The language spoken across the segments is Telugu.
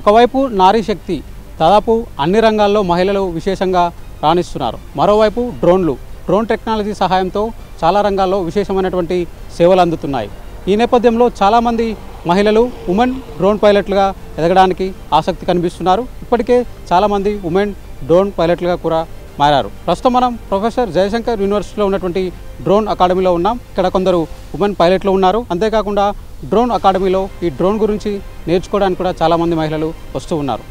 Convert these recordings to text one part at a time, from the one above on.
ఒకవైపు నారీ శక్తి దాదాపు అన్ని రంగాల్లో మహిళలు విశేషంగా రాణిస్తున్నారు. మరోవైపు డ్రోన్ టెక్నాలజీ సహాయంతో చాలా రంగాల్లో విశేషమైనటువంటి సేవలు అందుతున్నాయి. ఈ నేపథ్యంలో చాలామంది మహిళలు ఉమెన్ డ్రోన్ పైలట్లుగా ఎదగడానికి ఆసక్తి కనిపిస్తున్నారు. ఇప్పటికే చాలామంది ఉమెన్ డ్రోన్ పైలట్లుగా కూడా మారారు. ప్రస్తుతం మనం ప్రొఫెసర్ జయశంకర్ యూనివర్సిటీలో ఉన్నటువంటి డ్రోన్ అకాడమీలో ఉన్నాం. ఇక్కడ కొందరు ఉమెన్ పైలట్లు ఉన్నారు. అంతేకాకుండా డ్రోన్ అకాడమీలో ఈ డ్రోన్ గురించి నేర్చుకోవడానికి కూడా చాలామంది మహిళలు వస్తూ ఉన్నారు.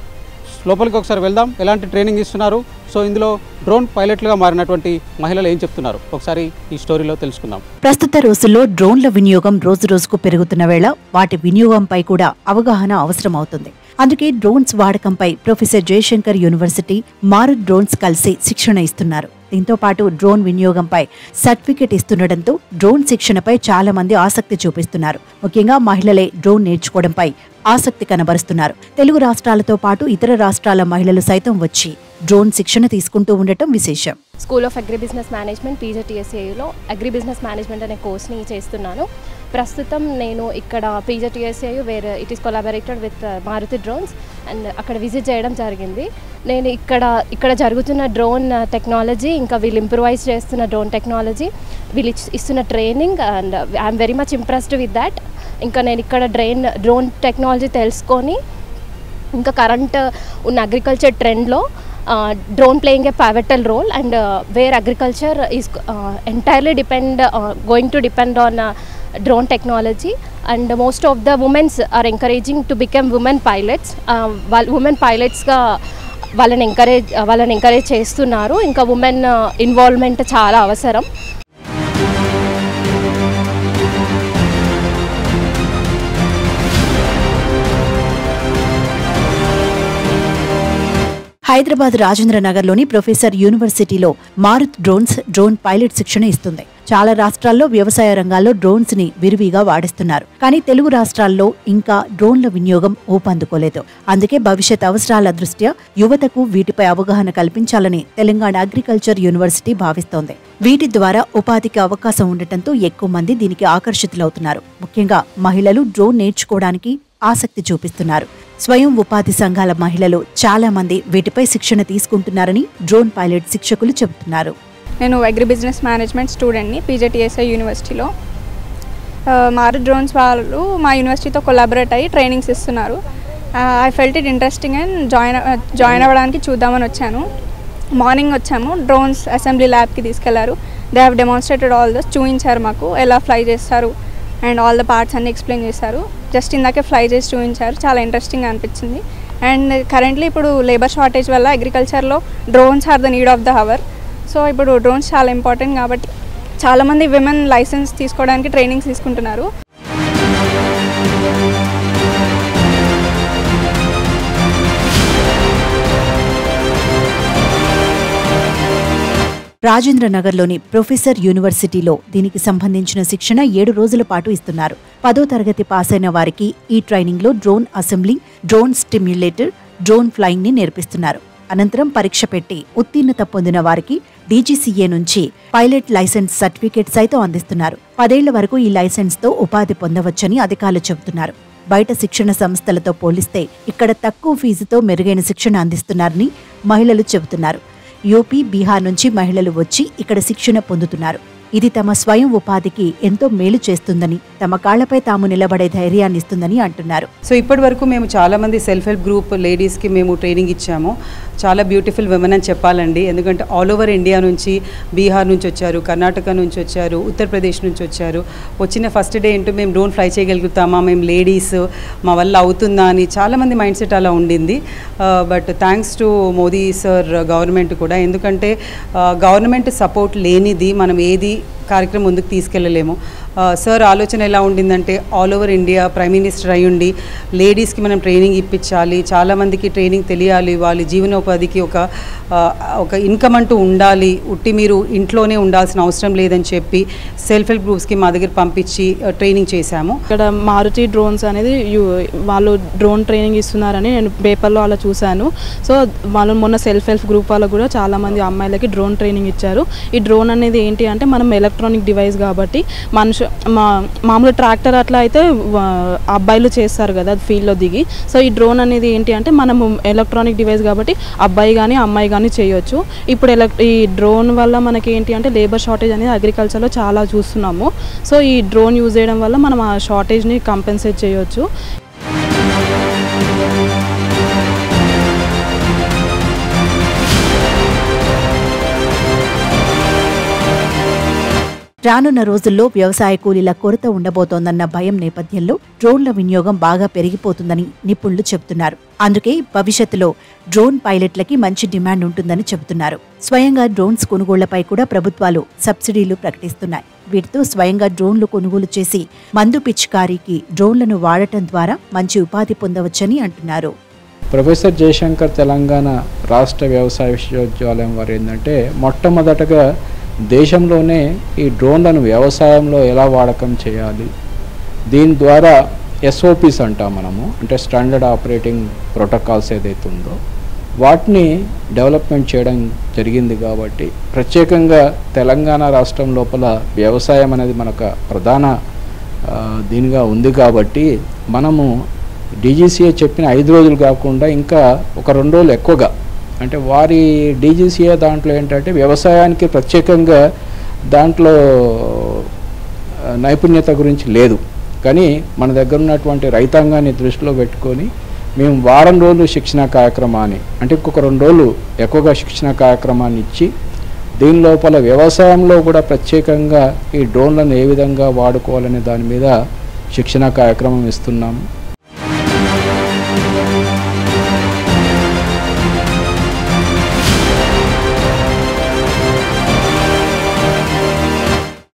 లోపలికి ఒకసారి వెళ్దాం. ఎలాంటి ట్రైనింగ్ ఇస్తున్నారు, సో ఇందులో డ్రోన్ పైలట్లుగా మారినటువంటి మహిళలు ఏం చెప్తున్నారు ఒకసారి ఈ స్టోరీలో తెలుసుకుందాం. ప్రస్తుత రోజుల్లో డ్రోన్ల వినియోగం రోజు రోజుకు పెరుగుతున్న వేళ వాటి వినియోగంపై కూడా అవగాహన అవసరం అవుతుంది. అందుకే డ్రోన్స్ వాడకంపై professor Jayashankar university Marut drones కలిసి శిక్షణ ఇస్తున్నారు. దీంతో పాటు డ్రోన్ వినియోగంపై సర్టిఫికెట్ ఇస్తుండటంతో డ్రోన్ శిక్షణపై చాలా మంది ఆసక్తి చూపిస్తున్నారు. ముఖ్యంగా మహిళలే డ్రోన్ నేర్చుకోవడంపై ఆసక్తి కనబరుస్తున్నారు. తెలుగు రాష్ట్రాలతో పాటు ఇతర రాష్ట్రాల మహిళలు సైతం వచ్చి డ్రోన్ శిక్షణ తీసుకుంటూ ఉండటం విశేషం. School of agri business management పీజీటీఎస్ఏలో అగ్రి బిజినెస్ మేనేజ్మెంట్ అనే కోర్స్ని చేస్తున్నాను. ప్రస్తుతం నేను ఇక్కడ PGTSA where it is collaborated with Maruti drones and అక్కడ విజిట్ చేయడం జరిగింది. నేను ఇక్కడ జరుగుతున్న డ్రోన్ టెక్నాలజీ, ఇంకా వీళ్ళు ఇంప్రూవైజ్ చేస్తున్న డ్రోన్ టెక్నాలజీ, వీళ్ళు ఇస్తున్న training and I'm very much impressed with that. ఇంకా నేను ఇక్కడ డ్రోన్ టెక్నాలజీ తెలుసుకొని ఇంకా కరెంట్ ఉన్న అగ్రికల్చర్ ట్రెండ్లో drone playing a pivotal role and where agriculture is entirely going to depend on drone technology, and most of the women are encouraging to become women pilots. Women pilots ga వాళ్ళని ఎంకరేజ్ చేస్తున్నారు. ఇంకా ఉమెన్ ఇన్వాల్వ్మెంట్ చాలా అవసరం. హైదరాబాద్ రాజేంద్ర నగర్లోని ప్రొఫెసర్ యూనివర్సిటీలో మారుత్ డ్రోన్ పైలట్ శిక్షణ ఇస్తుంది. చాలా రాష్ట్రాల్లో వ్యవసాయ రంగాల్లో డ్రోన్స్ ని విరివిగా వాడిస్తున్నారు. కానీ తెలుగు రాష్ట్రాల్లో ఇంకా డ్రోన్ల వినియోగం ఊపందుకోలేదు. అందుకే భవిష్యత్ అవసరాల దృష్ట్యా యువతకు వీటిపై అవగాహన కల్పించాలని తెలంగాణ అగ్రికల్చర్ యూనివర్సిటీ భావిస్తోంది. వీటి ద్వారా ఉపాధికి అవకాశం ఉండటంతో ఎక్కువ మంది దీనికి ఆకర్షితులవుతున్నారు. ముఖ్యంగా మహిళలు డ్రోన్ నేర్చుకోవడానికి ఆసక్తి చూపిస్తున్నారు. స్వయం ఉపాధి సంఘాల మహిళలు చాలా మంది వీటిపై శిక్షణ తీసుకుంటున్నారని డ్రోన్ పైలట్ శిక్షకులు చెబుతున్నారు. నేను అగ్రి బిజినెస్ మేనేజ్మెంట్ స్టూడెంట్ని పీజీటీఎస్ఐ యూనివర్సిటీలో. మారుత్ డ్రోన్స్ వాళ్ళు మా యూనివర్సిటీతో కొలాబరేట్ అయ్యి ట్రైనింగ్స్ ఇస్తున్నారు. I felt it interesting and join అవ్వడానికి చూద్దామని వచ్చాను. మార్నింగ్ వచ్చాము, డ్రోన్స్ అసెంబ్లీ ల్యాబ్కి తీసుకెళ్లారు. They have demonstrated all this, చూపించారు మాకు ఎలా ఫ్లై చేస్తారు అండ్ ఆల్ ద పార్ట్స్ అన్ని ఎక్స్ప్లెయిన్ చేశారు. జస్ట్ ఇందాకే ఫ్లై చేసి చూపించారు, చాలా ఇంట్రెస్టింగ్ అనిపించింది. అండ్ కరెంట్లీ ఇప్పుడు లేబర్ షార్టేజ్ వల్ల అగ్రికల్చర్లో drones are the need of the hour. So ఇప్పుడు డ్రోన్స్ చాలా ఇంపార్టెంట్ కాబట్టి చాలామంది విమెన్ లైసెన్స్ తీసుకోవడానికి ట్రైనింగ్స్ తీసుకుంటున్నారు. రాజేంద్ర నగర్లోని ప్రొఫెసర్ యూనివర్సిటీలో దీనికి సంబంధించిన శిక్షణ 7 రోజుల పాటు ఇస్తున్నారు. 10వ తరగతి పాస్ అయిన వారికి ఈ ట్రైనింగ్లో drone assembly, drone stimulator, drone flying ని నేర్పిస్తున్నారు. అనంతరం పరీక్ష పెట్టి ఉత్తీర్ణత పొందిన వారికి డీజీసీఏ నుంచి పైలట్ లైసెన్స్ సర్టిఫికేట్ సైతం అందిస్తున్నారు. 10 ఏళ్ల వరకు ఈ లైసెన్స్ తో ఉపాధి పొందవచ్చని అధికారులు చెబుతున్నారు. బయట శిక్షణ సంస్థలతో పోలిస్తే ఇక్కడ తక్కువ ఫీజుతో మెరుగైన శిక్షణ అందిస్తున్నారని మహిళలు చెబుతున్నారు. యూపీ, బీహార్ నుంచి మహిళలు వచ్చి ఇక్కడ శిక్షణ పొందుతున్నారు. ఇది తమ స్వయం ఉపాధికి ఎంతో మేలు చేస్తుందని, తమ కాళ్లపై తాము నిలబడే ధైర్యాన్ని ఇస్తుందని అంటున్నారు. సో ఇప్పటి వరకు మేము చాలామంది సెల్ఫ్ హెల్ప్ గ్రూప్ లేడీస్కి మేము ట్రైనింగ్ ఇచ్చాము. చాలా బ్యూటిఫుల్ విమెన్ అని చెప్పాలండి. ఎందుకంటే ఆల్ ఓవర్ ఇండియా నుంచి, బీహార్ నుంచి వచ్చారు, కర్ణాటక నుంచి వచ్చారు, ఉత్తరప్రదేశ్ నుంచి వచ్చారు. వచ్చిన ఫస్ట్ డే ఏంటో మేము డ్రోన్ ఫ్లై చేయగలుగుతామా, మేము లేడీస్, మా వల్ల అవుతుందా అని చాలామంది మైండ్ సెట్ అలా ఉండింది. But thanks to Modi sir government కూడా, ఎందుకంటే గవర్నమెంట్ సపోర్ట్ లేనిది మనం ఏది కార్యక్రమం ముందుకు తీసుకెళ్ళలేము. సార్ ఆలోచన ఎలా ఉండిందంటే all over India prime minister అయ్యుండి లేడీస్కి మనం ట్రైనింగ్ ఇప్పించాలి, చాలామందికి ట్రైనింగ్ తెలియాలి, వాళ్ళ జీవనోపాధికి ఒక ఇన్కమ్ అంటూ ఉండాలి, ఉట్టి మీరు ఇంట్లోనే ఉండాల్సిన అవసరం లేదని చెప్పి సెల్ఫ్ హెల్ప్ గ్రూప్స్కి మా దగ్గర పంపించి ట్రైనింగ్ చేశాము. ఇక్కడ మారుతి డ్రోన్స్ అనేది వాళ్ళు డ్రోన్ ట్రైనింగ్ ఇస్తున్నారని నేను పేపర్లో అలా చూశాను. సో వాళ్ళు మొన్న సెల్ఫ్ హెల్ప్ గ్రూప్ వాళ్ళు కూడా చాలామంది అమ్మాయిలకి డ్రోన్ ట్రైనింగ్ ఇచ్చారు. ఈ డ్రోన్ అనేది ఏంటి అంటే మనం ఎలక్ట్రానిక్ డివైస్ కాబట్టి మామూలు ట్రాక్టర్ అట్లా అయితే అబ్బాయిలు చేస్తారు కదా ఫీల్డ్లో దిగి. సో ఈ డ్రోన్ అనేది ఏంటి అంటే మనము ఎలక్ట్రానిక్ డివైస్ కాబట్టి అబ్బాయి కానీ అమ్మాయి కానీ చేయొచ్చు. ఇప్పుడు ఈ డ్రోన్ వల్ల మనకి ఏంటి అంటే లేబర్ షార్టేజ్ అనేది అగ్రికల్చర్లో చాలా చూస్తున్నాము. సో ఈ డ్రోన్ యూజ్ చేయడం వల్ల మనం ఆ షార్టేజ్ని కంపెన్సేట్ చేయొచ్చు. రానున్న రోజుల్లో వ్యవసాయ కూలీల కొరత ఉండబోతోందన్న భయం నేపథ్యంలో డ్రోన్ల వినియోగం బాగా పెరిగిపోతుందని నిపుణులు చెబుతున్నారు. అందుకే భవిష్యత్తులో డ్రోన్ పైలట్లకి మంచి డిమాండ్ ఉంటుందని చెబుతున్నారు. స్వయంగా డ్రోన్స్ కొనుగోళ్లపై కూడా ప్రభుత్వాలు సబ్సిడీలు ప్రకటిస్తున్నాయి. వీటితో స్వయంగా డ్రోన్లు కొనుగోలు చేసి మందు పిచికారీకి డ్రోన్లను వాడటం ద్వారా మంచి ఉపాధి పొందవచ్చని అంటున్నారు. ప్రొఫెసర్ జయశంకర్ తెలంగాణ రాష్ట్ర వ్యవసాయ విశ్వవిద్యాలయం వారు ఏంటంటే మొట్టమొదటగా దేశంలోనే ఈ డ్రోన్లను వ్యవసాయంలో ఎలా వాడకం చేయాలి, దీని ద్వారా SOPs అంటాం మనము, అంటే స్టాండర్డ్ ఆపరేటింగ్ ప్రోటోకాల్స్ ఏదైతే ఉందో వాటిని డెవలప్మెంట్ చేయడం జరిగింది. కాబట్టి ప్రత్యేకంగా తెలంగాణ రాష్ట్రం లోపల వ్యవసాయం అనేది మనకు ప్రధాన దీనిగా ఉంది. కాబట్టి మనము DGCA చెప్పిన 5 రోజులు కాకుండా ఇంకా ఒక 2 రోజులు ఎక్కువగా, అంటే వారి DGCA దాంట్లో ఏంటంటే వ్యవసాయానికి ప్రత్యేకంగా దాంట్లో నైపుణ్యత గురించి లేదు. కానీ మన దగ్గర ఉన్నటువంటి రైతాంగాన్ని దృష్టిలో పెట్టుకొని మేము వారం రోజులు శిక్షణ కార్యక్రమాన్ని, అంటే ఇంకొక 2 రోజులు ఎక్కువగా శిక్షణ కార్యక్రమాన్ని ఇచ్చి దీని లోపల వ్యవసాయంలో కూడా ప్రత్యేకంగా ఈ డ్రోన్లను ఏ విధంగా వాడుకోవాలనే దాని మీద శిక్షణ కార్యక్రమం ఇస్తున్నాము.